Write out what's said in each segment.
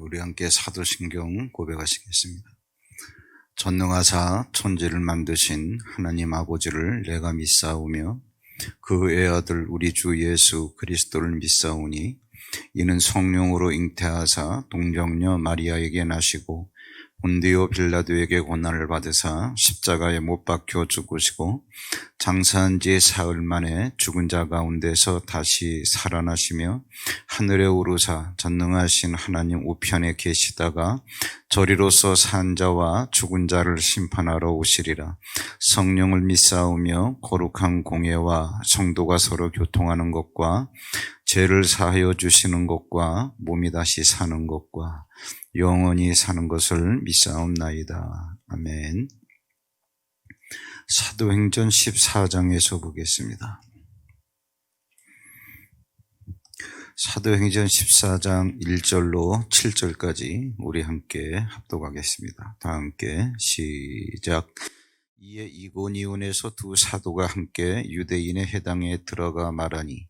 우리 함께 사도신경 고백하시겠습니다. 전능하사 천지를 만드신 하나님 아버지를 내가 믿사오며 그 외아들 우리 주 예수 그리스도를 믿사오니 이는 성령으로 잉태하사 동정녀 마리아에게 나시고 본디오 빌라도에게 고난을 받으사 십자가에 못 박혀 죽으시고 장사한 지 사흘 만에 죽은 자 가운데서 다시 살아나시며 하늘에 오르사 전능하신 하나님 우편에 계시다가 저리로서 산 자와 죽은 자를 심판하러 오시리라. 성령을 믿사오며 거룩한 공예와 성도가 서로 교통하는 것과 죄를 사하여 주시는 것과 몸이 다시 사는 것과 영원히 사는 것을 믿사옵나이다. 아멘. 사도행전 14장에서 보겠습니다. 사도행전 14장 1절로 7절까지 우리 함께 합독하겠습니다. 다 함께 시작. 이에 이고니온에서 두 사도가 함께 유대인의 회당에 들어가 말하니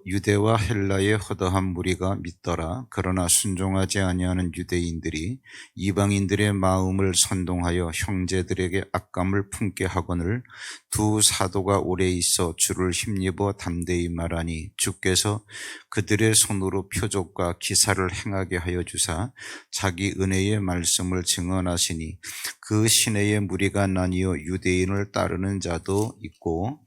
유대와 헬라의 허다한 무리가 믿더라. 그러나 순종하지 아니하는 유대인들이 이방인들의 마음을 선동하여 형제들에게 악감을 품게 하거늘 두 사도가 오래 있어 주를 힘입어 담대히 말하니 주께서 그들의 손으로 표적과 기사를 행하게 하여 주사 자기 은혜의 말씀을 증언하시니 그 시내의 무리가 나뉘어 유대인을 따르는 자도 있고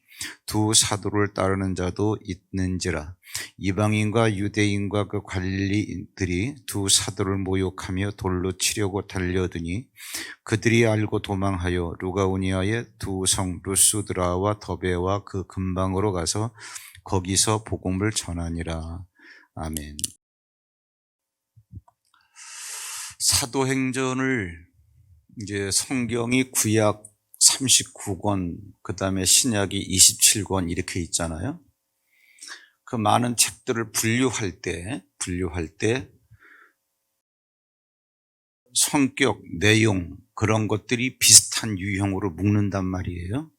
두 사도를 따르는 자도 있는지라. 이방인과 유대인과 그 관리인들이 두 사도를 모욕하며 돌로 치려고 달려드니 그들이 알고 도망하여 루가오니아의 두 성 루스드라와 더베와 그 근방으로 가서 거기서 복음을 전하니라. 아멘. 사도행전을 이제 성경이 구약 39권, 그 다음에 신약이 27권 이렇게 있잖아요. 그 많은 책들을 분류할 때 성격, 내용 그런 것들이 비슷한 유형으로 묶는단 말이에요.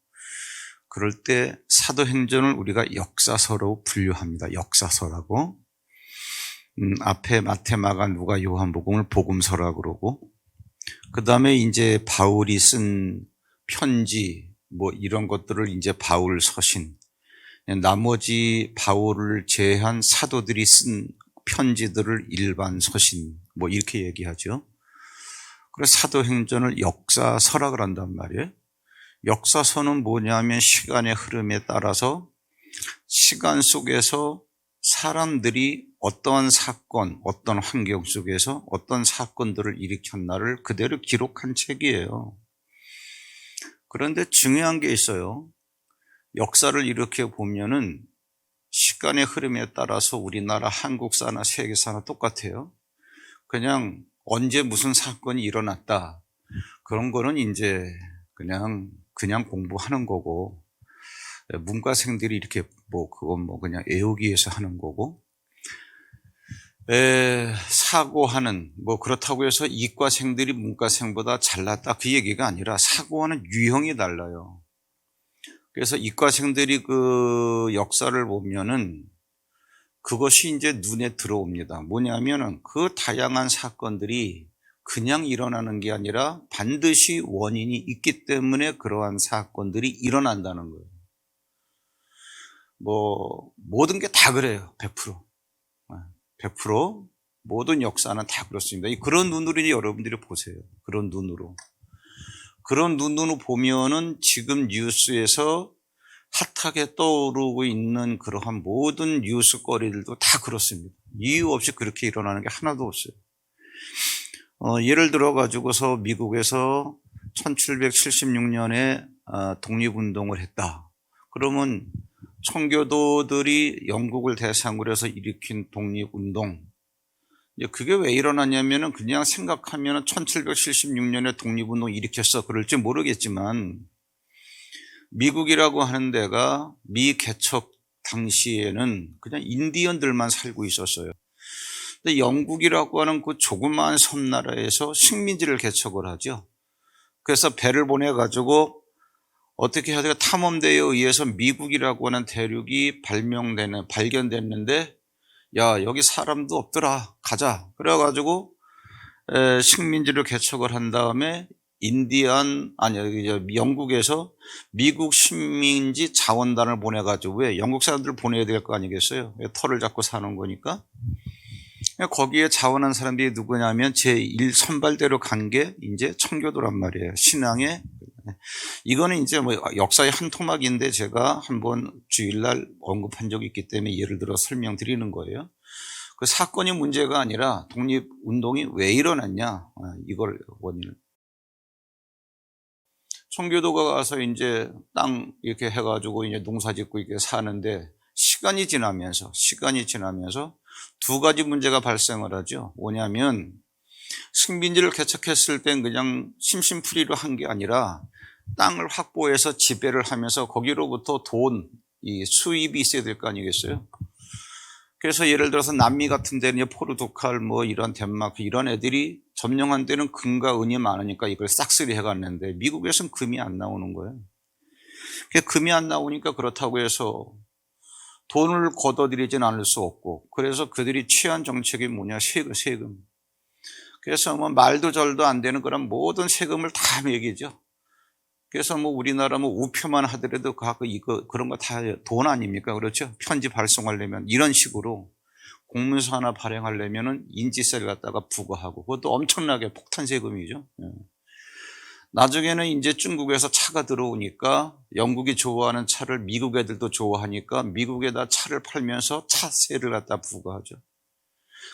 그럴 때 사도행전을 우리가 역사서로 분류합니다. 역사서라고. 앞에 마태, 마가, 누가, 요한복음을 복음서라고 그러고, 그 다음에 이제 바울이 쓴 편지 뭐 이런 것들을 이제 바울 서신, 나머지 바울을 제외한 사도들이 쓴 편지들을 일반 서신 뭐 이렇게 얘기하죠. 그래서 사도행전을 역사서라 그런단 말이에요. 역사서는 뭐냐면 시간의 흐름에 따라서 시간 속에서 사람들이 어떠한 사건, 어떤 환경 속에서 어떤 사건들을 일으켰나를 그대로 기록한 책이에요. 그런데 중요한 게 있어요. 역사를 이렇게 보면은 시간의 흐름에 따라서 우리나라 한국사나 세계사나 똑같아요. 그냥 언제 무슨 사건이 일어났다. 그런 거는 이제 그냥 공부하는 거고, 문과생들이 이렇게 그건 그냥 외우기 위해서 하는 거고, 사고하는 그렇다고 해서 이과생들이 문과생보다 잘났다 그 얘기가 아니라 사고하는 유형이 달라요. 그래서 이과생들이 그 역사를 보면은 그것이 이제 눈에 들어옵니다. 뭐냐면은 그 다양한 사건들이 그냥 일어나는 게 아니라 반드시 원인이 있기 때문에 그러한 사건들이 일어난다는 거예요. 모든 게 다 그래요. 100% 모든 역사는 다 그렇습니다. 그런 눈으로 여러분들이 보세요. 그런 눈으로 보면은 지금 뉴스에서 핫하게 떠오르고 있는 그러한 모든 뉴스거리들도 다 그렇습니다. 이유 없이 그렇게 일어나는 게 하나도 없어요. 예를 들어 가지고서 미국에서 1776년에 독립운동을 했다. 그러면 청교도들이 영국을 대상으로 해서 일으킨 독립운동, 그게 왜 일어났냐면은 그냥 생각하면은 1776년에 독립운동 일으켰어 그럴지 모르겠지만 미국이라고 하는 데가 미 개척 당시에는 그냥 인디언들만 살고 있었어요. 근데 영국이라고 하는 그 조그마한 섬나라에서 식민지를 개척을 하죠. 그래서 배를 보내가지고 어떻게 해야 돼요? 탐험대에 의해서 미국이라고 하는 대륙이 발견됐는데 야, 여기 사람도 없더라. 가자. 그래가지고 식민지를 개척을 한 다음에 영국에서 미국 식민지 자원단을 보내가지고, 왜 영국 사람들을 보내야 될 거 아니겠어요? 터를 잡고 사는 거니까. 거기에 자원한 사람들이 누구냐면 제1 선발대로 간 게 이제 청교도란 말이에요. 신앙의. 이거는 이제 뭐 역사의 한 토막인데 제가 한번 주일날 언급한 적이 있기 때문에 예를 들어 설명드리는 거예요. 그 사건이 문제가 아니라 독립운동이 왜 일어났냐, 이걸 원인을. 청교도가 가서 이제 땅 이렇게 해가지고 이제 농사 짓고 이렇게 사는데 시간이 지나면서 두 가지 문제가 발생을 하죠. 뭐냐면 식민지를 개척했을 땐 그냥 심심풀이로 한 게 아니라 땅을 확보해서 지배를 하면서 거기로부터 이 수입이 있어야 될 거 아니겠어요? 그래서 예를 들어서 남미 같은 데는 포르투갈 뭐 이런 덴마크 이런 애들이 점령한 데는 금과 은이 많으니까 이걸 싹쓸이 해갔는데 미국에서는 금이 안 나오는 거예요. 금이 안 나오니까 그렇다고 해서 돈을 걷어들이진 않을 수 없고, 그래서 그들이 취한 정책이 뭐냐, 세금. 그래서 뭐 말도 절도 안 되는 그런 모든 세금을 다 매기죠. 그래서 뭐 우리나라 뭐 우표만 하더라도 그런 거 다 돈 아닙니까? 그렇죠? 편지 발송하려면 이런 식으로 공문서 하나 발행하려면은 인지세를 갖다가 부과하고, 그것도 엄청나게 폭탄 세금이죠. 나중에는 이제 중국에서 차가 들어오니까 영국이 좋아하는 차를 미국 애들도 좋아하니까 미국에다 차를 팔면서 차세를 갖다 부과하죠.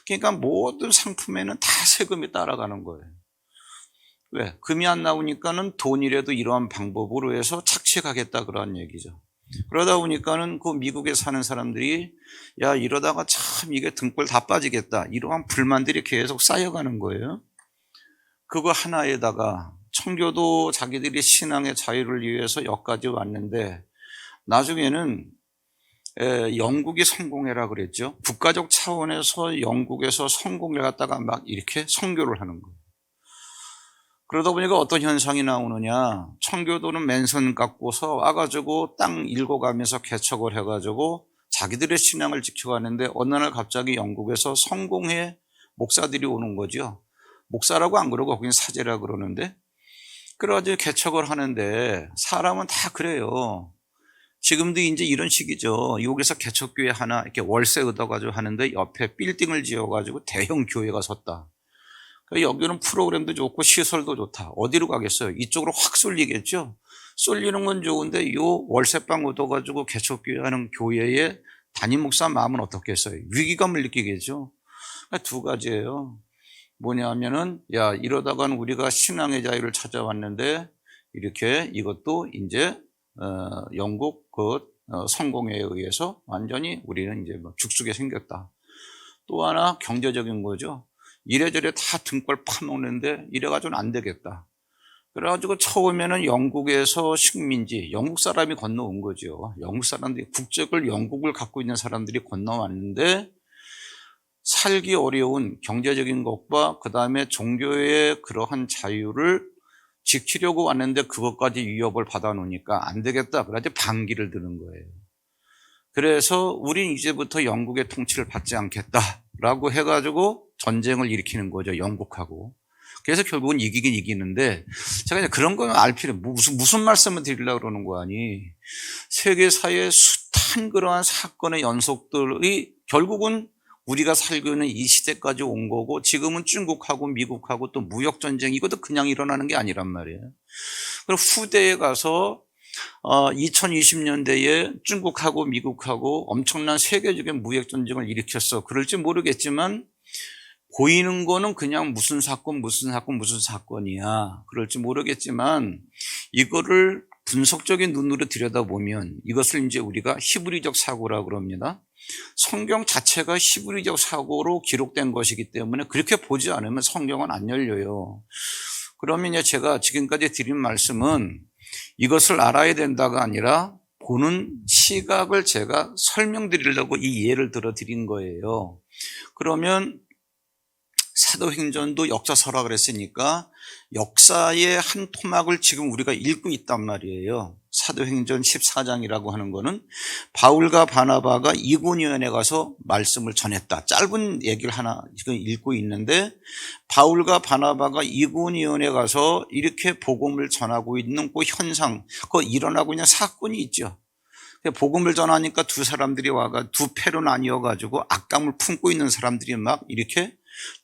그러니까 모든 상품에는 다 세금이 따라가는 거예요. 왜? 금이 안 나오니까는 돈이라도 이러한 방법으로 해서 착취하겠다 그런 얘기죠. 그러다 보니까는 그 미국에 사는 사람들이 야, 이러다가 참 이게 등골 다 빠지겠다, 이러한 불만들이 계속 쌓여가는 거예요. 그거 하나에다가 청교도 자기들이 신앙의 자유를 위해서 여기까지 왔는데 나중에는 영국이 성공해라 그랬죠. 국가적 차원에서 영국에서 성공을 갖다가 막 이렇게 선교를 하는 거예요. 그러다 보니까 어떤 현상이 나오느냐, 청교도는 맨손 깎고서 와가지고 땅 읽어가면서 개척을 해가지고 자기들의 신앙을 지켜가는데 어느 날 갑자기 영국에서 성공회 목사들이 오는 거죠. 목사라고 안 그러고 거긴 사제라 그러는데, 그래가지고 개척을 하는데 사람은 다 그래요. 지금도 이제 이런 식이죠. 여기서 개척교회 하나 이렇게 월세 얻어가지고 하는데 옆에 빌딩을 지어가지고 대형 교회가 섰다. 여기는 프로그램도 좋고 시설도 좋다. 어디로 가겠어요? 이쪽으로 확 쏠리겠죠. 쏠리는 건 좋은데 요 월세방 얻어가지고 개척교회 하는 교회의 담임 목사 마음은 어떻겠어요? 위기감을 느끼겠죠. 두 가지예요. 뭐냐면은 야, 이러다가는 우리가 신앙의 자유를 찾아왔는데 이렇게 이것도 이제 영국 성공에 의해서 완전히 우리는 이제 뭐 죽쓰게 생겼다. 또 하나 경제적인 거죠. 이래저래 다 등골 파먹는데 이래가지고는 안 되겠다. 그래가지고 처음에는 영국에서 식민지, 영국 사람이 건너온 거죠. 영국 사람들이 국적을 영국을 갖고 있는 사람들이 건너왔는데 살기 어려운 경제적인 것과 그 다음에 종교의 그러한 자유를 지키려고 왔는데 그것까지 위협을 받아놓으니까 안 되겠다. 그래서 반기를 드는 거예요. 그래서 우린 이제부터 영국의 통치를 받지 않겠다라고 해가지고 전쟁을 일으키는 거죠, 영국하고. 그래서 결국은 이기긴 이기는데, 제가 이제 그런 거는 알 필요, 무슨 말씀을 드리려고 그러는 거 아니. 세계사의 숱한 그러한 사건의 연속들이 결국은 우리가 살고 있는 이 시대까지 온 거고, 지금은 중국하고 미국하고 또 무역전쟁, 이것도 그냥 일어나는 게 아니란 말이에요. 그리고 후대에 가서 2020년대에 중국하고 미국하고 엄청난 세계적인 무역전쟁을 일으켰어. 그럴지 모르겠지만 보이는 거는 그냥 무슨 사건이야. 그럴지 모르겠지만 이거를 분석적인 눈으로 들여다보면 이것을 이제 우리가 히브리적 사고라고 그럽니다. 성경 자체가 히브리적 사고로 기록된 것이기 때문에 그렇게 보지 않으면 성경은 안 열려요. 그러면 제가 지금까지 드린 말씀은 이것을 알아야 된다가 아니라 보는 시각을 제가 설명드리려고 이 예를 들어 드린 거예요. 그러면 사도행전도 역사서라 그랬으니까 역사의 한 토막을 지금 우리가 읽고 있단 말이에요. 사도행전 14장이라고 하는 거는 바울과 바나바가 이고니온에 가서 말씀을 전했다. 짧은 얘기를 하나 지금 읽고 있는데 바울과 바나바가 이고니온에 가서 이렇게 복음을 전하고 있는 그 현상, 그 일어나고 있는 사건이 있죠. 복음을 전하니까 두 사람들이 와가 두 패로 나뉘어가지고 악감을 품고 있는 사람들이 막 이렇게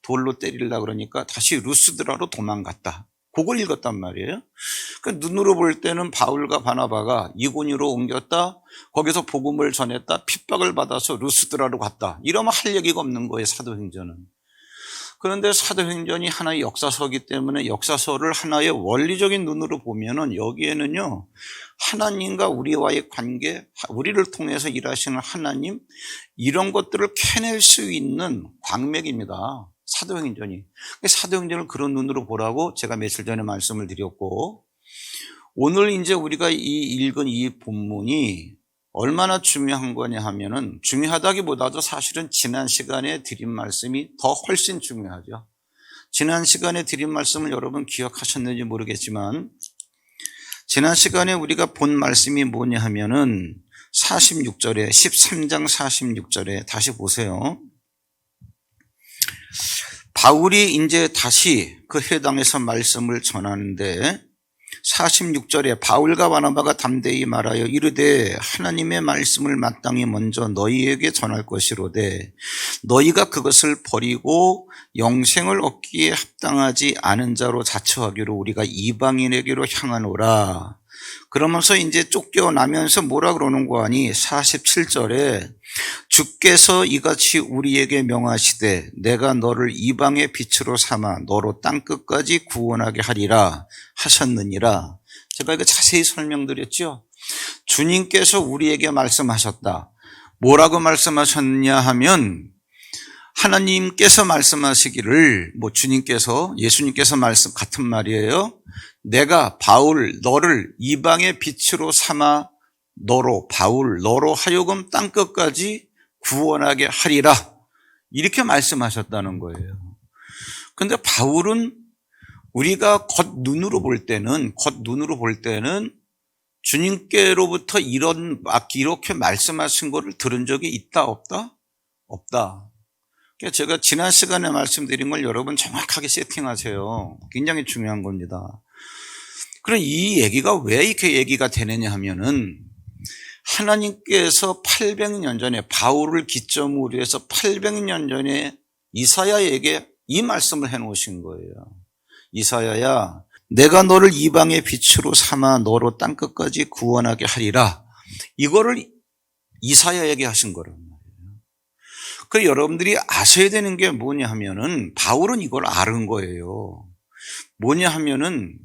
돌로 때리려고 그러니까 다시 루스드라로 도망갔다. 그걸 읽었단 말이에요. 그러니까 눈으로 볼 때는 바울과 바나바가 이고니로 옮겼다. 거기서 복음을 전했다. 핍박을 받아서 루스드라로 갔다. 이러면 할 얘기가 없는 거예요, 사도행전은. 그런데 사도행전이 하나의 역사서이기 때문에 역사서를 하나의 원리적인 눈으로 보면은 여기에는요, 하나님과 우리와의 관계, 우리를 통해서 일하시는 하나님, 이런 것들을 캐낼 수 있는 광맥입니다. 사도행전이. 사도행전을 그런 눈으로 보라고 제가 며칠 전에 말씀을 드렸고, 오늘 이제 우리가 읽은 이 본문이 얼마나 중요한 거냐 하면은, 중요하다기보다도 사실은 지난 시간에 드린 말씀이 더 훨씬 중요하죠. 지난 시간에 드린 말씀을 여러분 기억하셨는지 모르겠지만, 지난 시간에 우리가 본 말씀이 뭐냐 하면은 46절에, 13장 46절에 다시 보세요. 바울이 이제 다시 그 회당에서 말씀을 전하는데 46절에 바울과 바나바가 담대히 말하여 이르되 하나님의 말씀을 마땅히 먼저 너희에게 전할 것이로되 너희가 그것을 버리고 영생을 얻기에 합당하지 않은 자로 자처하기로 우리가 이방인에게로 향하노라. 그러면서 이제 쫓겨나면서 뭐라 그러는 거 아니? 47절에 주께서 이같이 우리에게 명하시되 내가 너를 이방의 빛으로 삼아 너로 땅끝까지 구원하게 하리라 하셨느니라. 제가 이거 자세히 설명드렸죠. 주님께서 우리에게 말씀하셨다. 뭐라고 말씀하셨냐 하면 하나님께서 말씀하시기를, 주님께서, 예수님께서 말씀 같은 말이에요. 내가 바울 너를 이방의 빛으로 삼아 너로 하여금 땅끝까지 구원하게 하리라. 이렇게 말씀하셨다는 거예요. 그런데 바울은 우리가 겉눈으로 볼 때는 주님께로부터 이렇게 말씀하신 것을 들은 적이 있다, 없다? 없다. 그러니까 제가 지난 시간에 말씀드린 걸 여러분 정확하게 세팅하세요. 굉장히 중요한 겁니다. 그럼 이 얘기가 왜 이렇게 얘기가 되느냐 하면은 하나님께서 800년 전에 바울을 기점으로 해서 800년 전에 이사야에게 이 말씀을 해놓으신 거예요. 이사야야, 내가 너를 이방의 빛으로 삼아 너로 땅끝까지 구원하게 하리라. 이거를 이사야에게 하신 거란 말이에요. 그 여러분들이 아셔야 되는 게 뭐냐 하면은 바울은 이걸 아는 거예요. 뭐냐 하면은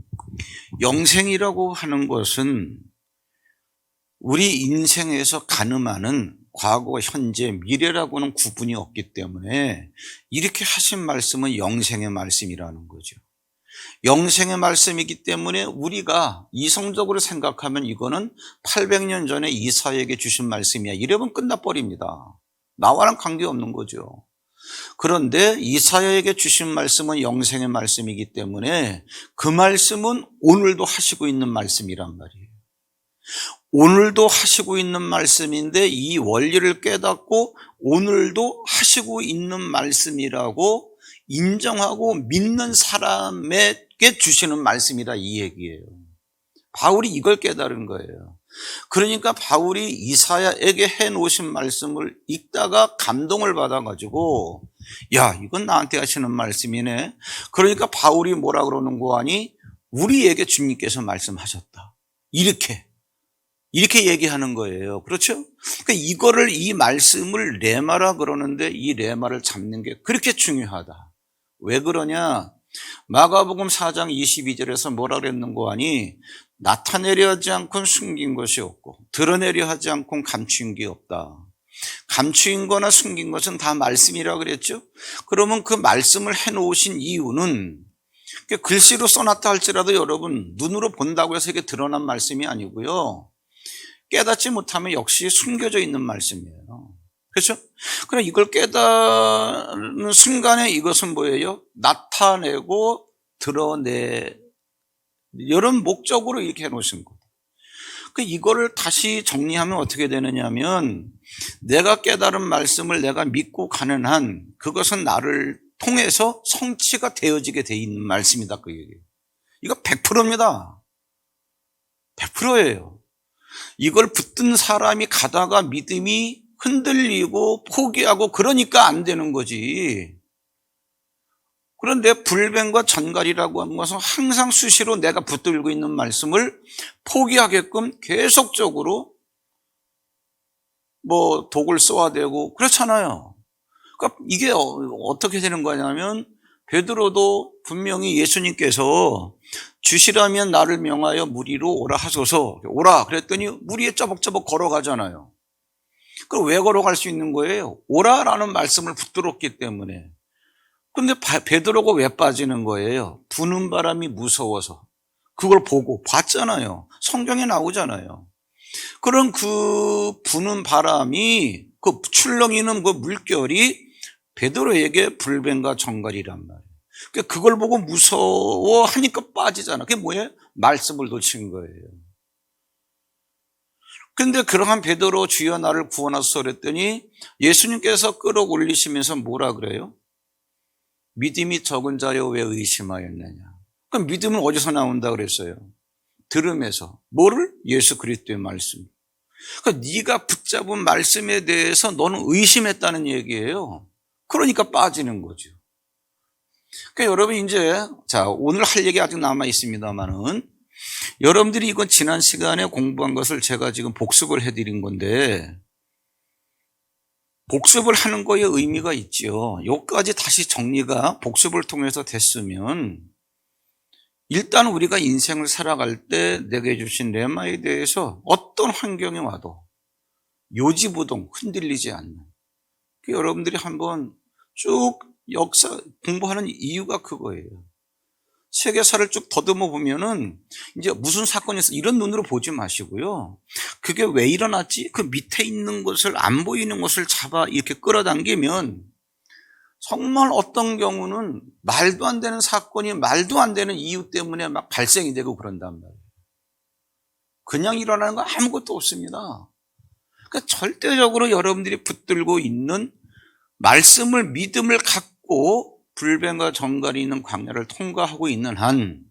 영생이라고 하는 것은 우리 인생에서 가늠하는 과거, 현재, 미래라고는 구분이 없기 때문에 이렇게 하신 말씀은 영생의 말씀이라는 거죠. 영생의 말씀이기 때문에 우리가 이성적으로 생각하면 이거는 800년 전에 이사야에게 주신 말씀이야. 이러면 끝나버립니다. 나와는 관계없는 거죠. 그런데 이사야에게 주신 말씀은 영생의 말씀이기 때문에 그 말씀은 오늘도 하시고 있는 말씀이란 말이에요. 오늘도 하시고 있는 말씀인데 이 원리를 깨닫고 오늘도 하시고 있는 말씀이라고 인정하고 믿는 사람에게 주시는 말씀이다, 이 얘기예요. 바울이 이걸 깨달은 거예요. 그러니까 바울이 이사야에게 해놓으신 말씀을 읽다가 감동을 받아가지고 야, 이건 나한테 하시는 말씀이네. 그러니까 바울이 뭐라 그러는 거 아니? 우리에게 주님께서 말씀하셨다. 이렇게 얘기하는 거예요. 그렇죠? 그러니까 이 말씀을 레마라 그러는데 이 레마를 잡는 게 그렇게 중요하다. 왜 그러냐? 마가복음 4장 22절에서 뭐라 그랬는 거 아니? 나타내려 하지 않고는 숨긴 것이 없고 드러내려 하지 않고는 감추인 게 없다. 감추인 거나 숨긴 것은 다 말씀이라고 그랬죠? 그러면 그 말씀을 해놓으신 이유는 글씨로 써놨다 할지라도 여러분 눈으로 본다고 해서 이게 드러난 말씀이 아니고요. 깨닫지 못하면 역시 숨겨져 있는 말씀이에요. 그렇죠? 그럼 이걸 깨닫는 순간에 이것은 뭐예요? 나타내고 드러내 이런 목적으로 이렇게 해놓으신 거예요. 이거를 다시 정리하면 어떻게 되느냐면 내가 깨달은 말씀을 내가 믿고 가는 한 그것은 나를 통해서 성취가 되어지게 돼 있는 말씀이다. 그 얘기예요. 이거 100%입니다. 100%예요. 이걸 붙든 사람이 가다가 믿음이 흔들리고 포기하고 그러니까 안 되는 거지. 그런데 불변과 전갈이라고 하는 것은 항상 수시로 내가 붙들고 있는 말씀을 포기하게끔 계속적으로 독을 써야 되고 그렇잖아요. 그러니까 이게 어떻게 되는 거냐면 베드로도 분명히 예수님께서 주시라면 나를 명하여 무리로 오라 하소서. 오라 그랬더니 무리에 쩌벅쩌벅 걸어가잖아요. 그럼 왜 걸어갈 수 있는 거예요? 오라라는 말씀을 붙들었기 때문에. 근데 베드로가 왜 빠지는 거예요? 부는 바람이 무서워서. 그걸 보고 봤잖아요. 성경에 나오잖아요. 그런 그 부는 바람이 그 출렁이는 그 물결이 베드로에게 불변과 전갈이란 말이에요. 그걸 보고 무서워하니까 빠지잖아. 그게 뭐예요? 말씀을 놓친 거예요. 근데 그러한 베드로 주여 나를 구원하소서 그랬더니 예수님께서 끌어올리시면서 뭐라 그래요? 믿음이 적은 자여 왜 의심하였느냐. 그럼 믿음은 어디서 나온다 그랬어요? 들음에서. 뭐를? 예수 그리스도의 말씀. 그러니까 네가 붙잡은 말씀에 대해서 너는 의심했다는 얘기예요. 그러니까 빠지는 거죠. 그러니까 여러분 이제 오늘 할 얘기 아직 남아 있습니다만은 여러분들이 이건 지난 시간에 공부한 것을 제가 지금 복습을 해드린 건데 복습을 하는 거에 의미가 있죠. 여기까지 다시 정리가 복습을 통해서 됐으면 일단 우리가 인생을 살아갈 때 내게 주신 레마에 대해서 어떤 환경이 와도 요지부동 흔들리지 않는 여러분들이 한번 쭉 역사 공부하는 이유가 그거예요. 세계사를 쭉 더듬어 보면은 이제 무슨 사건이 있어 이런 눈으로 보지 마시고요. 그게 왜 일어났지? 그 밑에 있는 것을 안 보이는 것을 잡아 이렇게 끌어당기면 정말 어떤 경우는 말도 안 되는 사건이 말도 안 되는 이유 때문에 막 발생이 되고 그런단 말이에요. 그냥 일어나는 거 아무것도 없습니다. 그러니까 절대적으로 여러분들이 붙들고 있는 말씀을 믿음을 갖고 불변과 전갈이 있는 광야를 통과하고 있는 한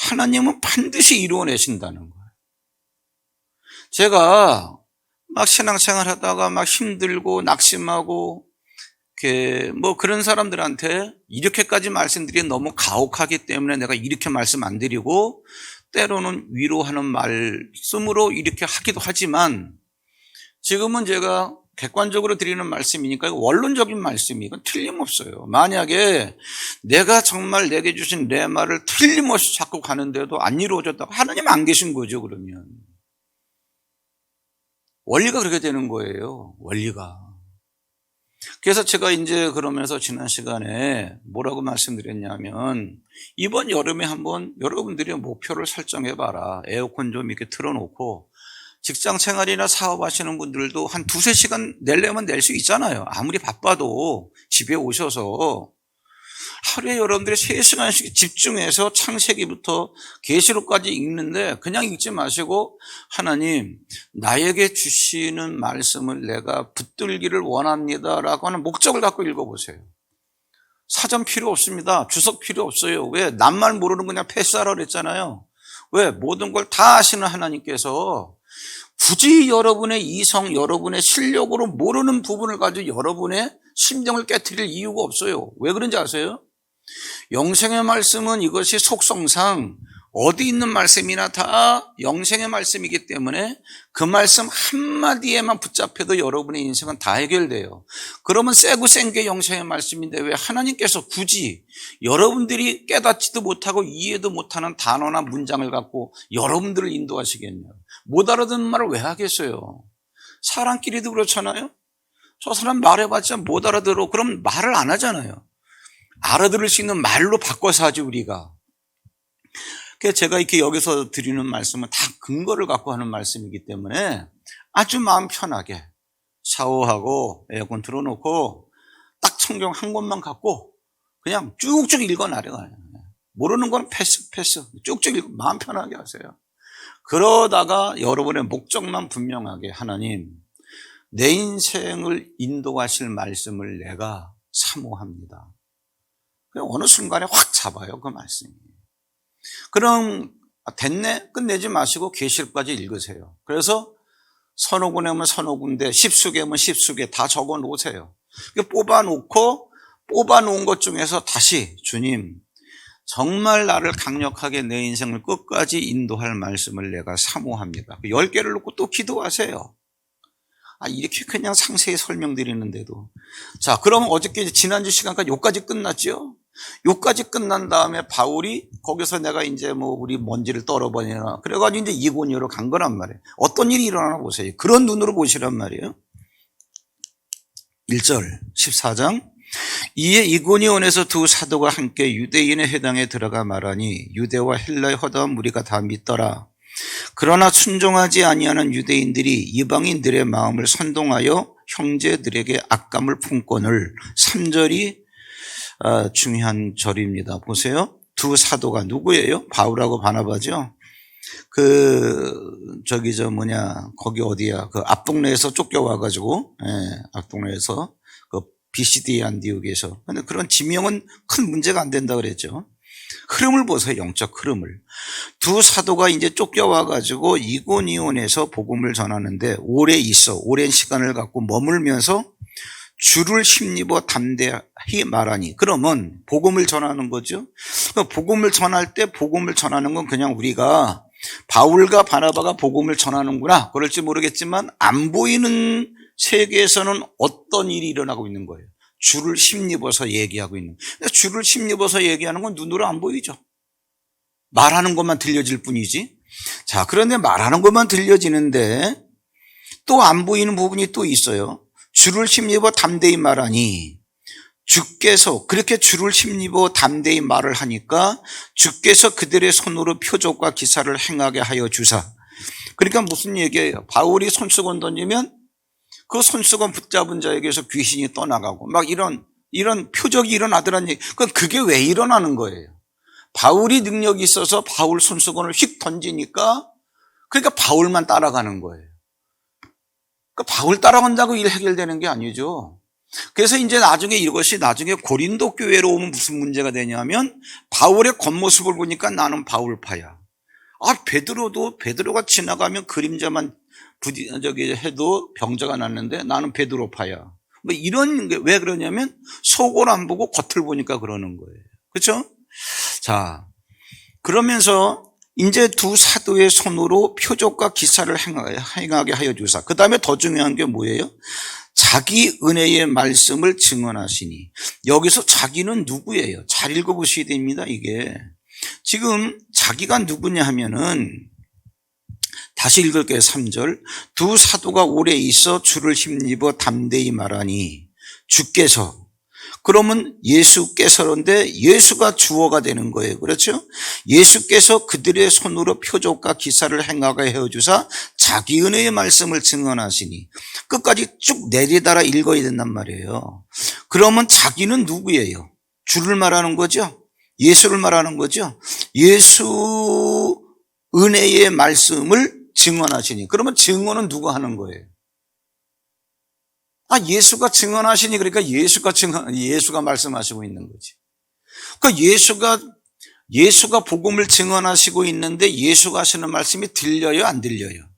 하나님은 반드시 이루어내신다는 거예요. 제가 막 신앙생활 하다가 막 힘들고 낙심하고 그런 사람들한테 이렇게까지 말씀드리기 너무 가혹하기 때문에 내가 이렇게 말씀 안 드리고 때로는 위로하는 말씀으로 이렇게 하기도 하지만 지금은 제가 객관적으로 드리는 말씀이니까 원론적인 말씀이 이건 틀림없어요. 만약에 내가 정말 내게 주신 레마를 틀림없이 잡고 가는데도 안 이루어졌다고 하나님 안 계신 거죠. 그러면 원리가 그렇게 되는 거예요. 원리가. 그래서 제가 이제 그러면서 지난 시간에 뭐라고 말씀드렸냐면 이번 여름에 한번 여러분들이 목표를 설정해 봐라. 에어컨 좀 이렇게 틀어놓고 직장 생활이나 사업하시는 분들도 한 2-3시간 내려면 낼 수 있잖아요. 아무리 바빠도 집에 오셔서 하루에 여러분들이 3시간씩 집중해서 창세기부터 계시록까지 읽는데 그냥 읽지 마시고 하나님 나에게 주시는 말씀을 내가 붙들기를 원합니다라고 하는 목적을 갖고 읽어보세요. 사전 필요 없습니다. 주석 필요 없어요. 왜? 남만 모르는 그냥 패스하라 그랬잖아요. 왜? 모든 걸 다 아시는 하나님께서 굳이 여러분의 이성, 여러분의 실력으로 모르는 부분을 가지고 여러분의 심정을 깨트릴 이유가 없어요. 왜 그런지 아세요? 영생의 말씀은 이것이 속성상 어디 있는 말씀이나 다 영생의 말씀이기 때문에 그 말씀 한마디에만 붙잡혀도 여러분의 인생은 다 해결돼요. 그러면 세고 센 게 영생의 말씀인데 왜 하나님께서 굳이 여러분들이 깨닫지도 못하고 이해도 못하는 단어나 문장을 갖고 여러분들을 인도하시겠냐. 못 알아듣는 말을 왜 하겠어요? 사람끼리도 그렇잖아요. 저 사람 말해봤자 못 알아들어. 그럼 말을 안 하잖아요. 알아들을 수 있는 말로 바꿔서 하지 우리가. 그래서 제가 이렇게 여기서 드리는 말씀은 다 근거를 갖고 하는 말씀이기 때문에 아주 마음 편하게 샤워하고 에어컨 틀어놓고 딱 성경 한 권만 갖고 그냥 쭉쭉 읽어나려가요. 모르는 건 패스 쭉쭉 읽고 마음 편하게 하세요. 그러다가 여러분의 목적만 분명하게 하나님, 내 인생을 인도하실 말씀을 내가 사모합니다. 어느 순간에 확 잡아요, 그 말씀이. 그럼 됐네? 끝내지 마시고 계시록까지 읽으세요. 그래서 서너 군에면 서너 군데, 10수개면 10수개 다 적어 놓으세요. 뽑아놓은 것 중에서 다시 주님, 정말 나를 강력하게 내 인생을 끝까지 인도할 말씀을 내가 사모합니다. 10개를 놓고 또 기도하세요. 이렇게 그냥 상세히 설명드리는데도. 자, 그럼 어저께 지난주 시간까지 요까지 끝났죠? 요까지 끝난 다음에 바울이 거기서 내가 이제 우리 먼지를 떨어버리나 그래가지고 이제 이고니오로 간 거란 말이에요. 어떤 일이 일어나나 보세요. 그런 눈으로 보시란 말이에요. 1절 14장 이에 이고니온에서 두 사도가 함께 유대인의 회당에 들어가 말하니 유대와 헬라의 허다한 무리가 다 믿더라. 그러나 순종하지 아니하는 유대인들이 이방인들의 마음을 선동하여 형제들에게 악감을 품거늘. 3절이 중요한 절입니다. 보세요. 두 사도가 누구예요? 바울하고 바나바죠. 거기 어디야? 그 앞동네에서 쫓겨와가지고, 앞동네에서 그 비시디 안디옥에서. 근데 그런 지명은 큰 문제가 안 된다 그랬죠. 흐름을 보세요. 영적 흐름을. 두 사도가 이제 쫓겨와가지고 이고니온에서 복음을 전하는데 오랜 시간을 갖고 머물면서 주를 힘입어 담대히 말하니. 그러면 복음을 전하는 거죠. 복음을 전할 때 복음을 전하는 건 그냥 우리가 바울과 바나바가 복음을 전하는구나 그럴지 모르겠지만 안 보이는 세계에서는 어떤 일이 일어나고 있는 거예요. 주를 힘입어서 얘기하고 있는 거예요. 주를 힘입어서 얘기하는 건 눈으로 안 보이죠. 말하는 것만 들려질 뿐이지. 자, 그런데 말하는 것만 들려지는데 또 안 보이는 부분이 또 있어요. 주를 힘입어 담대히 말하니, 주께서 그렇게 주를 힘입어 담대히 말을 하니까 주께서 그들의 손으로 표적과 기사를 행하게 하여 주사. 그러니까 무슨 얘기예요? 바울이 손수건 던지면 그 손수건 붙잡은 자에게서 귀신이 떠나가고 막 이런 표적이 일어나더란 얘기. 그게 왜 일어나는 거예요? 바울이 능력이 있어서 바울 손수건을 휙 던지니까 그러니까 바울만 따라가는 거예요. 그러니까 바울 따라간다고 일 해결되는 게 아니죠. 그래서 이제 이것이 나중에 고린도 교회로 오면 무슨 문제가 되냐면 바울의 겉모습을 보니까 나는 바울파야. 베드로가 지나가면 그림자만 해도 병자가 났는데 나는 베드로파야. 이런 게 왜 그러냐면 속을 안 보고 겉을 보니까 그러는 거예요. 그렇죠? 자, 그러면서 이제 두 사도의 손으로 표적과 기사를 행하게 하여 주사. 그 다음에 더 중요한 게 뭐예요? 자기 은혜의 말씀을 증언하시니. 여기서 자기는 누구예요? 잘 읽어보셔야 됩니다. 이게 지금 자기가 누구냐 하면은 다시 읽을게요. 3절 두 사도가 오래 있어 주를 힘입어 담대히 말하니. 주께서, 그러면 예수께서인데 예수가 주어가 되는 거예요. 그렇죠? 예수께서 그들의 손으로 표적과 기사를 행하게 해주사 자기 은혜의 말씀을 증언하시니. 끝까지 쭉 내리달아 읽어야 된단 말이에요. 그러면 자기는 누구예요? 주를 말하는 거죠? 예수를 말하는 거죠? 예수 은혜의 말씀을 증언하시니. 그러면 증언은 누가 하는 거예요? 예수가 증언하시니. 그러니까 예수가 말씀하시고 있는 거지. 그러니까 예수가 복음을 증언하시고 있는데 예수가 하시는 말씀이 들려요, 안 들려요?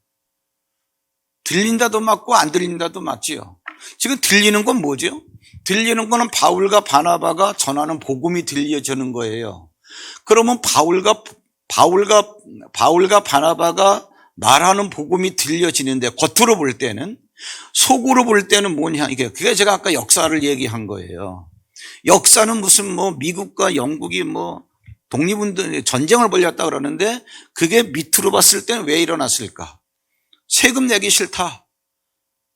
들린다도 맞고 안 들린다도 맞지요. 지금 들리는 건 뭐죠? 들리는 거는 바울과 바나바가 전하는 복음이 들려지는 거예요. 그러면 바울과 바나바가 말하는 복음이 들려지는데 겉으로 볼 때는, 속으로 볼 때는 뭐냐, 그게 제가 아까 역사를 얘기한 거예요. 역사는 무슨 미국과 영국이 독립운동 전쟁을 벌였다 그러는데 그게 밑으로 봤을 때는 왜 일어났을까? 세금 내기 싫다.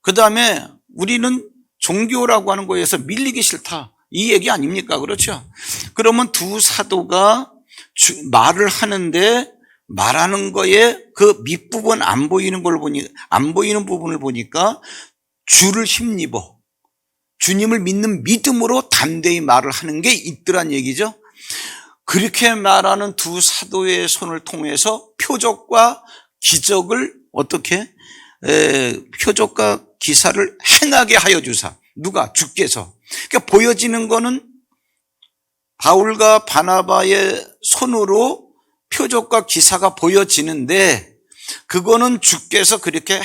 그 다음에 우리는 종교라고 하는 거에서 밀리기 싫다. 이 얘기 아닙니까? 그렇죠? 그러면 두 사도가 말을 하는데 말하는 거에 그 밑부분 안 보이는 부분을 보니까 주를 힘입어. 주님을 믿는 믿음으로 담대히 말을 하는 게 있더란 얘기죠. 그렇게 말하는 두 사도의 손을 통해서 표적과 기적을 어떻게 표적과 기사를 행하게 하여 주사. 누가? 주께서. 그러니까 보여지는 거는 바울과 바나바의 손으로 표적과 기사가 보여지는데 그거는 주께서 그렇게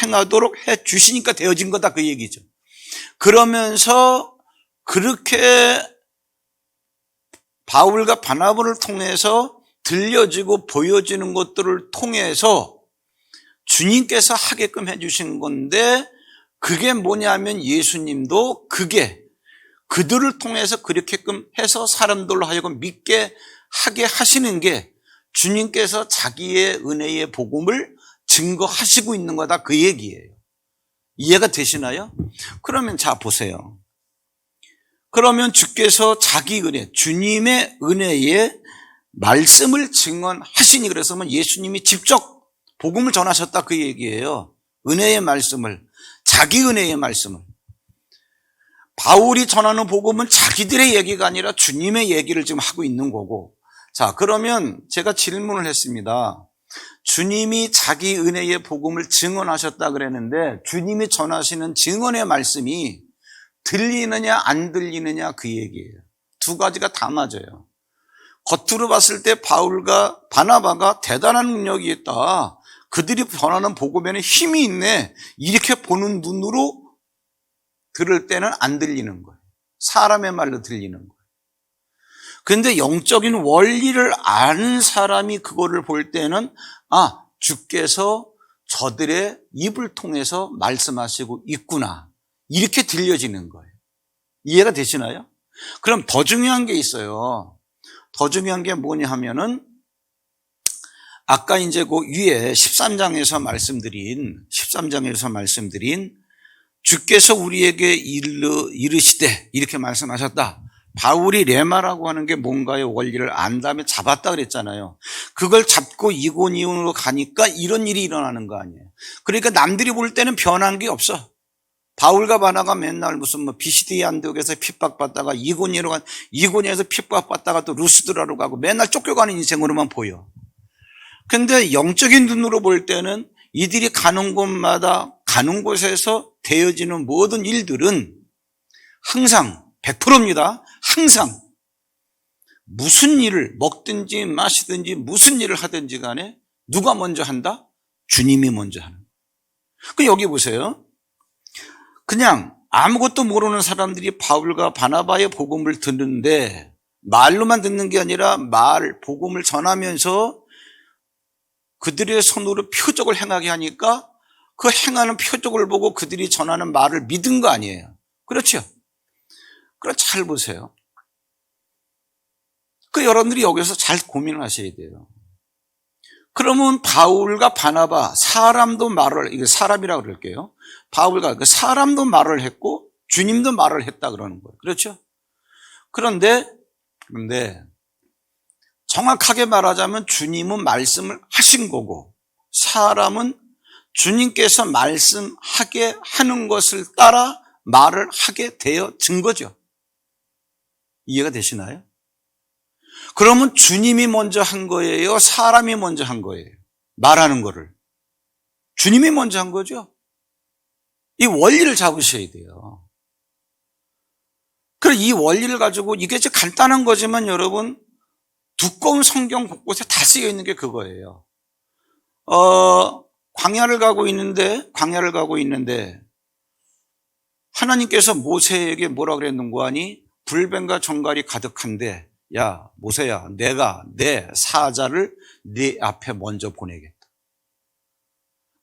행하도록 해 주시니까 되어진 거다 그 얘기죠. 그러면서 그렇게 바울과 바나바를 통해서 들려지고 보여지는 것들을 통해서 주님께서 하게끔 해주신 건데 그게 뭐냐면 예수님도 그들을 통해서 그렇게끔 해서 사람들로 하여금 믿게 하게 하시는 게 주님께서 자기의 은혜의 복음을 증거하시고 있는 거다 그 얘기예요. 이해가 되시나요? 그러면 자 보세요. 그러면 주께서 자기 은혜, 주님의 은혜의 말씀을 증언하시니 그래서 예수님이 직접 복음을 전하셨다 그 얘기예요. 은혜의 말씀을, 자기 은혜의 말씀을. 바울이 전하는 복음은 자기들의 얘기가 아니라 주님의 얘기를 지금 하고 있는 거고. 자, 그러면 제가 질문을 했습니다. 주님이 자기 은혜의 복음을 증언하셨다 그랬는데 주님이 전하시는 증언의 말씀이 들리느냐 안 들리느냐 그 얘기예요. 두 가지가 다 맞아요. 겉으로 봤을 때 바울과 바나바가 대단한 능력이 있다. 그들이 전하는 복음에는 힘이 있네. 이렇게 보는 눈으로 들을 때는 안 들리는 거예요. 사람의 말로 들리는 거예요. 그런데 영적인 원리를 아는 사람이 그거를 볼 때는 주께서 저들의 입을 통해서 말씀하시고 있구나. 이렇게 들려지는 거예요. 이해가 되시나요? 그럼 더 중요한 게 있어요. 더 중요한 게 뭐냐 하면은 아까 이제 그 위에 13장에서 말씀드린 주께서 우리에게 이르시되 이렇게 말씀하셨다. 바울이 레마라고 하는 게 뭔가의 원리를 안 다음에 잡았다 그랬잖아요. 그걸 잡고 이고니온으로 가니까 이런 일이 일어나는 거 아니에요. 그러니까 남들이 볼 때는 변한 게 없어. 바울과 바나가 맨날 무슨 비시디 안디옥에서 핍박받다가 이고니온에서 핍박받다가 또 루스드라로 가고 맨날 쫓겨가는 인생으로만 보여. 근데 영적인 눈으로 볼 때는 이들이 가는 곳마다 가는 곳에서 되어지는 모든 일들은 항상 100%입니다. 항상 무슨 일을 먹든지 마시든지 무슨 일을 하든지 간에 누가 먼저 한다? 주님이 먼저 하는 거예요. 그럼 여기 보세요. 그냥 아무것도 모르는 사람들이 바울과 바나바의 복음을 듣는데 말로만 듣는 게 아니라 복음을 전하면서 그들의 손으로 표적을 행하게 하니까 그 행하는 표적을 보고 그들이 전하는 말을 믿은 거 아니에요. 그렇죠? 그럼 잘 보세요. 여러분들이 여기서 잘 고민을 하셔야 돼요. 그러면 바울과 바나바, 이거 사람이라고 그럴게요. 바울과 사람도 말을 했고 주님도 말을 했다 그러는 거예요. 그렇죠? 그런데 정확하게 말하자면 주님은 말씀을 하신 거고 사람은 주님께서 말씀하게 하는 것을 따라 말을 하게 되어진 거죠. 이해가 되시나요? 그러면 주님이 먼저 한 거예요? 사람이 먼저 한 거예요? 말하는 거를. 주님이 먼저 한 거죠. 이 원리를 잡으셔야 돼요. 그래서 이 원리를 가지고 이게 간단한 거지만 여러분 두꺼운 성경 곳곳에 다 쓰여 있는 게 그거예요. 광야를 가고 있는데 하나님께서 모세에게 뭐라 그랬는고 하니 불뱀과 정갈이 가득한데 야 모세야 내가 내 사자를 네 앞에 먼저 보내겠다.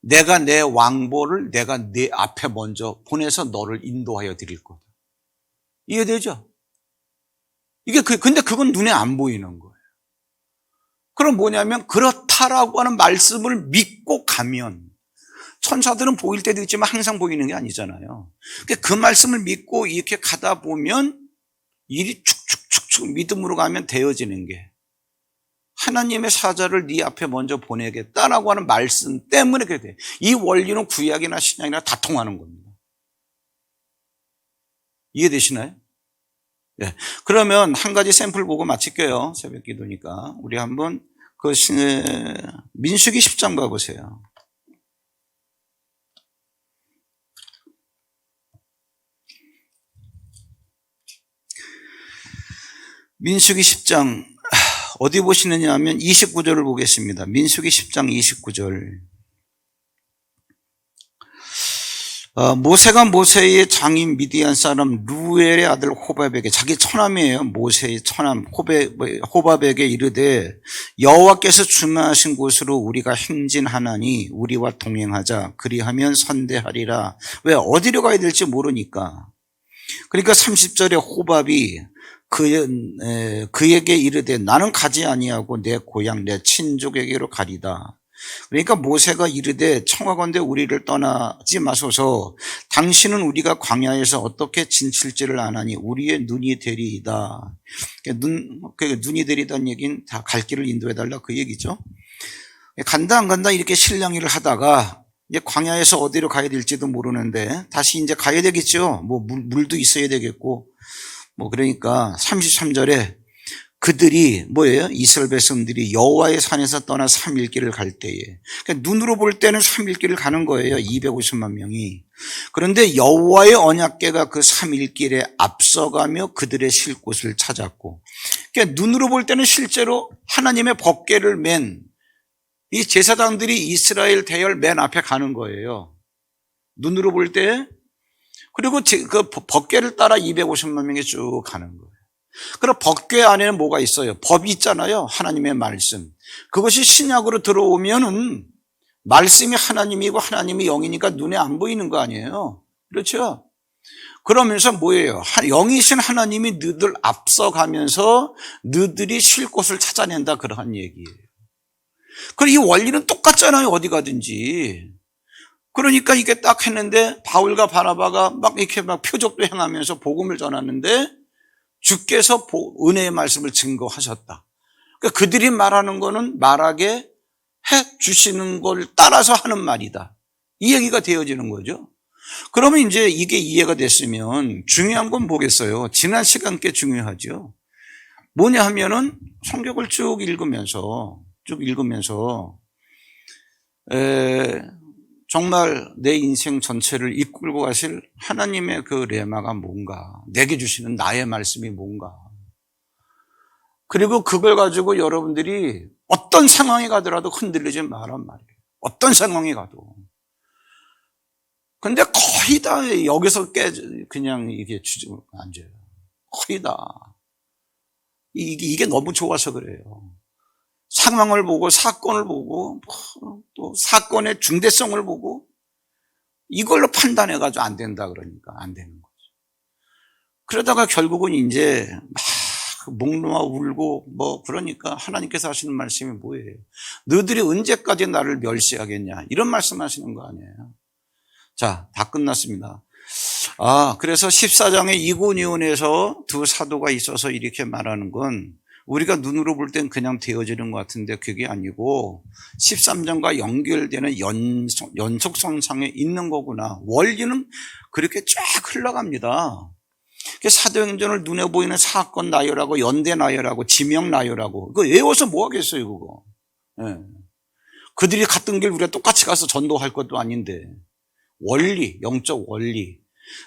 내가 내 왕보를 내가 네 앞에 먼저 보내서 너를 인도하여 드릴 거다. 이해되죠? 근데 그건 눈에 안 보이는 거예요. 그럼 뭐냐면 그렇다라고 하는 말씀을 믿고 가면 천사들은 보일 때도 있지만 항상 보이는 게 아니잖아요. 그 말씀을 믿고 이렇게 가다 보면 일이 축축축축 믿음으로 가면 되어지는 게 하나님의 사자를 네 앞에 먼저 보내겠다라고 하는 말씀 때문에 그렇게 돼요. 이 원리는 구약이나 신약이나 다 통하는 겁니다. 이해되시나요? 예. 그러면 한 가지 샘플 보고 마칠게요. 새벽 기도니까. 우리 한번 그 민수기 10장 가보세요. 민수기 10장 어디 보시느냐 하면 29절을 보겠습니다. 민수기 10장 29절. 모세가 모세의 장인 미디안 사람 루엘의 아들 호밥에게, 자기 처남이에요. 모세의 처남 호밥에게 이르되 여호와께서 주문하신 곳으로 우리가 행진하나니 우리와 동행하자. 그리하면 선대하리라. 왜? 어디로 가야 될지 모르니까. 그러니까 30절에 호밥이 그에게 이르되 나는 가지 아니하고 내 고향 내 친족에게로 가리다. 그러니까 모세가 이르되 청하건대 우리를 떠나지 마소서. 당신은 우리가 광야에서 어떻게 지칠지를 아나니 우리의 눈이 되리이다. 눈이 되리다는 얘기는 다 갈 길을 인도해달라 그 얘기죠. 간다 안 간다 이렇게 실랑이를 하다가 이제 광야에서 어디로 가야 될지도 모르는데 다시 이제 가야 되겠죠. 뭐 물도 있어야 되겠고 그러니까 33절에 그들이 뭐예요? 이스라엘 백성들이 여호와의 산에서 떠나 3일 길을 갈 때에, 그러니까 눈으로 볼 때는 3일 길을 가는 거예요. 250만 명이. 그런데 여호와의 언약궤가 그 3일 길에 앞서가며 그들의 쉴 곳을 찾았고, 그러니까 눈으로 볼 때는 실제로 하나님의 법궤를 맨 이 제사장들이 이스라엘 대열 맨 앞에 가는 거예요. 눈으로 볼 때. 그리고 그 법궤를 따라 250만 명이 쭉 가는 거예요. 그럼 법궤 안에는 뭐가 있어요? 법이 있잖아요. 하나님의 말씀. 그것이 신약으로 들어오면은 말씀이 하나님이고 하나님이 영이니까 눈에 안 보이는 거 아니에요. 그렇죠? 그러면서 뭐예요? 영이신 하나님이 너희들 앞서가면서 너희들이 쉴 곳을 찾아낸다 그러한 얘기예요. 그리고 이 원리는 똑같잖아요. 어디 가든지. 그러니까 이게 딱 했는데 바울과 바나바가 막 이렇게 막 표적도 행하면서 복음을 전하는데 주께서 은혜의 말씀을 증거하셨다. 그러니까 그들이 말하는 거는 말하게 해 주시는 걸 따라서 하는 말이다. 이 얘기가 되어지는 거죠. 그러면 이제 이게 이해가 됐으면 중요한 건 뭐겠어요? 지난 시간 꽤 중요하죠. 뭐냐 하면은 성경을 쭉 읽으면서 정말 내 인생 전체를 이끌고 가실 하나님의 그 레마가 뭔가, 내게 주시는 나의 말씀이 뭔가, 그리고 그걸 가지고 여러분들이 어떤 상황에 가더라도 흔들리지 말란 말이에요. 어떤 상황에 가도. 근데 거의 다 여기서 그냥 이게 앉아요. 거의 다. 이게 너무 좋아서 그래요. 상황을 보고 사건을 보고 또 사건의 중대성을 보고 이걸로 판단해가지고 안 된다 그러니까 안 되는 거죠. 그러다가 결국은 이제 막 목 놓아 울고 그러니까 하나님께서 하시는 말씀이 뭐예요? 너희들이 언제까지 나를 멸시하겠냐 이런 말씀하시는 거 아니에요. 자, 다 끝났습니다. 그래서 14장의 이고니온에서 두 사도가 있어서 이렇게 말하는 건 우리가 눈으로 볼 땐 그냥 되어지는 것 같은데 그게 아니고 13장과 연결되는 연속선상에 있는 거구나. 원리는 그렇게 쫙 흘러갑니다. 사도행전을 눈에 보이는 사건 나열하고 연대 나열하고 지명 나열하고 그거 외워서 뭐 하겠어요 그거. 네. 그들이 갔던 길 우리가 똑같이 가서 전도할 것도 아닌데 원리, 영적 원리,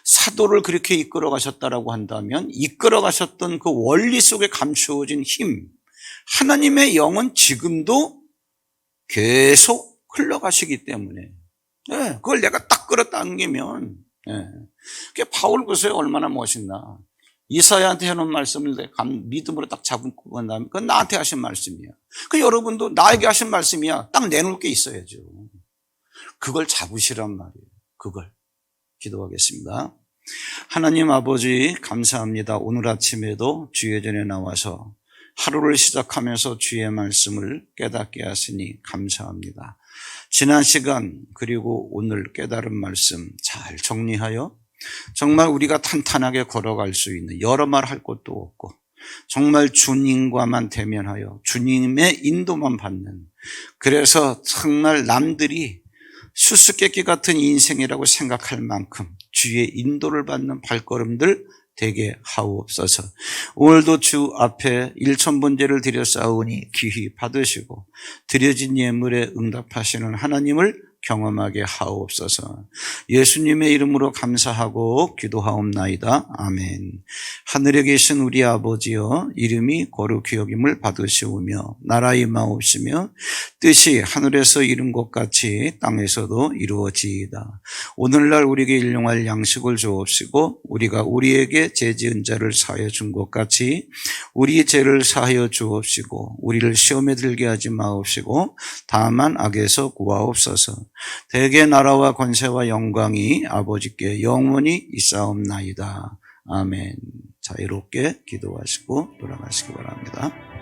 사도를 그렇게 이끌어 가셨다라고 한다면 이끌어 가셨던 그 원리 속에 감추어진 힘, 하나님의 영은 지금도 계속 흘러가시기 때문에 그걸 내가 딱 끌어당기면 바울 보세요. 얼마나 멋있나. 이사야한테 해놓은 말씀을 내가 믿음으로 딱 잡고 간 다음에 그건 나한테 하신 말씀이야. 그 여러분도 나에게 하신 말씀이야. 딱 내놓을 게 있어야죠. 그걸 잡으시란 말이에요. 그걸. 기도하겠습니다. 하나님 아버지 감사합니다. 오늘 아침에도 주의 전에 나와서 하루를 시작하면서 주의 말씀을 깨닫게 하시니 감사합니다. 지난 시간 그리고 오늘 깨달은 말씀 잘 정리하여 정말 우리가 탄탄하게 걸어갈 수 있는 여러 말 할 것도 없고 정말 주님과만 대면하여 주님의 인도만 받는, 그래서 정말 남들이 수수께끼 같은 인생이라고 생각할 만큼 주의 인도를 받는 발걸음들 되게 하옵소서. 오늘도 주 앞에 일천번제를 드려 싸우니 귀히 받으시고 드려진 예물에 응답하시는 하나님을 경험하게 하옵소서. 예수님의 이름으로 감사하고 기도하옵나이다. 아멘. 하늘에 계신 우리 아버지여, 이름이 거룩히 여김을 받으시오며 나라 임하옵시며 뜻이 하늘에서 이룬 것 같이 땅에서도 이루어지이다. 오늘날 우리에게 일용할 양식을 주옵시고 우리가 우리에게 죄 지은 자를 사하여 준 것 같이 우리 죄를 사하여 주옵시고 우리를 시험에 들게 하지 마옵시고 다만 악에서 구하옵소서. 대개 나라와 권세와 영광이 아버지께 영원히 있사옵나이다. 아멘. 자유롭게 기도하시고 돌아가시기 바랍니다.